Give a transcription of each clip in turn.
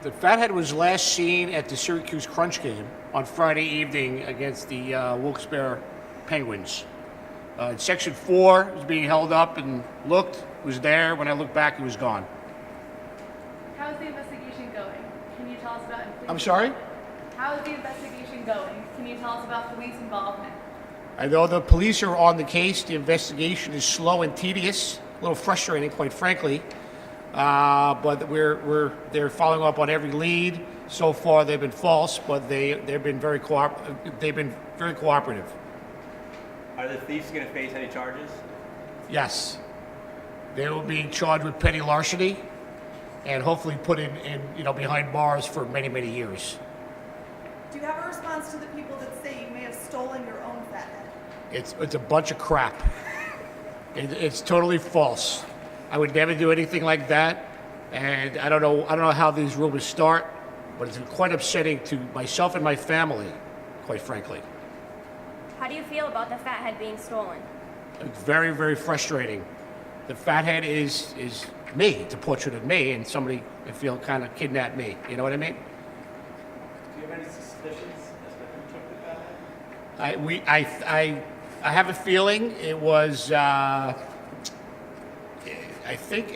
The fathead was last seen at the Syracuse Crunch game on Friday evening against the Wilkes-Barre Penguins. Section 4 was being held up and looked, was there. When I looked back, he was gone. How is the investigation going? Can you tell us about I'm sorry? How is the investigation going? Can you tell us about police involvement? Although the police are on the case, the investigation is slow and tedious, a little frustrating, quite frankly. But they're following up on every lead. So far, they've been false, but they've been very cooperative. Are the thieves going to face any charges? Yes, they will be charged with petty larceny, and hopefully put in behind bars for many years. Do you have a response to the people that say you may have stolen your own fathead? It's a bunch of crap. It's totally false. I would never do anything like that, and I don't know how these rumors start, but it's quite upsetting to myself and my family, quite frankly. How do you feel about the fathead being stolen? It's very frustrating. The fathead is me. It's a portrait of me, and somebody, I feel, kind of kidnapped me. You know what I mean? Do you have any suspicions as to who took the fathead? I have a feeling it was. I think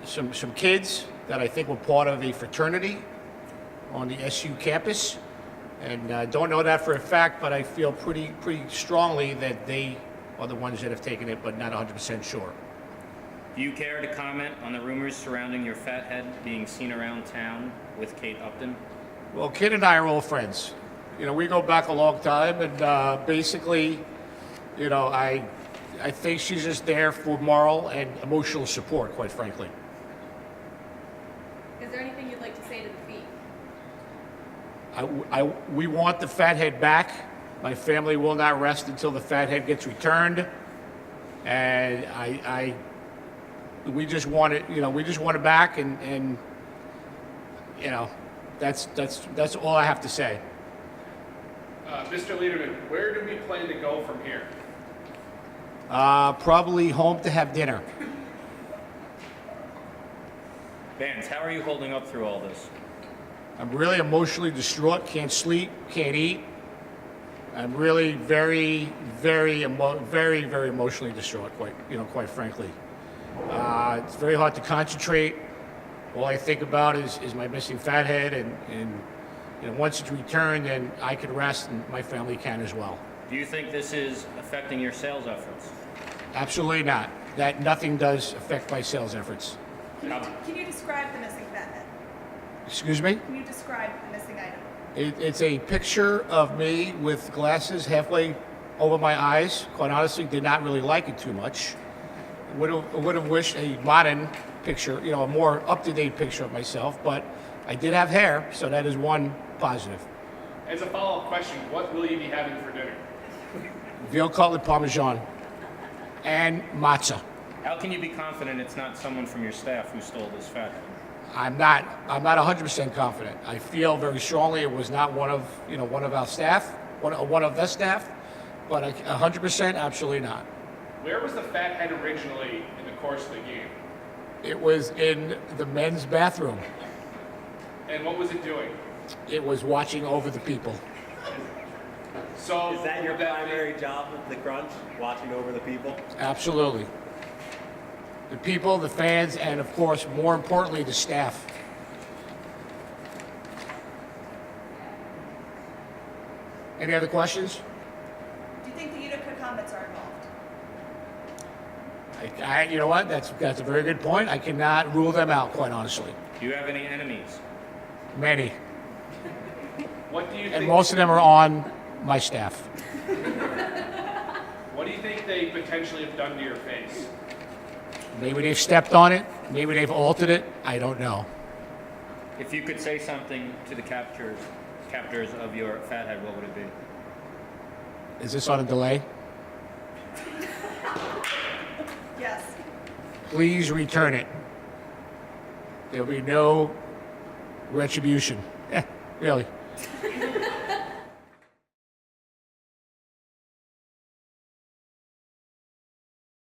some kids that I think were part of a fraternity on the SU campus, and don't know that for a fact, but I feel pretty strongly that they are the ones that have taken it, but not 100% sure. Do you care to comment on the rumors surrounding your fathead being seen around town with Kate Upton? Well, Kate and I are old friends. We go back a long time, and basically, I think she's just there for moral and emotional support, quite frankly. Is there anything you'd like to say to the thief? We want the fathead back. My family will not rest until the fathead gets returned, and we just want it. We just want it back, and that's all I have to say. Mr. Lederman, where do we plan to go from here? Probably home to have dinner. Vance, how are you holding up through all this? I'm really emotionally distraught. Can't sleep. Can't eat. I'm really very emotionally distraught. Quite frankly, it's very hard to concentrate. All I think about is my missing fathead, and once it's returned, then I can rest, and my family can as well. Do you think this is affecting your sales efforts? Absolutely not. That nothing does affect my sales efforts. Can you describe the missing fathead? Excuse me? Can you describe the missing item? It's a picture of me with glasses halfway over my eyes. Quite honestly, did not really like it too much. Would have wished a modern picture, a more up-to-date picture of myself, but I did have hair, so that is one positive. As a follow-up question, what will you be having for dinner? Veal cutlet parmesan and matzah. How can you be confident it's not someone from your staff who stole this fathead? I'm not 100% confident. I feel very strongly it was not one of our staff, one of the staff, but 100% absolutely not. Where was the fathead originally in the course of the game? It was in the men's bathroom. And what was it doing? It was watching over the people. So Is that your primary job at the Crunch, watching over the people? Absolutely. The people, the fans, and of course, more importantly, the staff. Any other questions? Do you think the Utica Comets are involved? You know what? That's a very good point. I cannot rule them out, quite honestly. Do you have any enemies? Many. What do you And think? most of them are on my staff. What do you think they potentially have done to your face? Maybe they've stepped on it. Maybe they've altered it. I don't know. If you could say something to the captors of your fathead, what would it be? Is this on a delay? Yes. Please return it. There'll be no retribution. Really.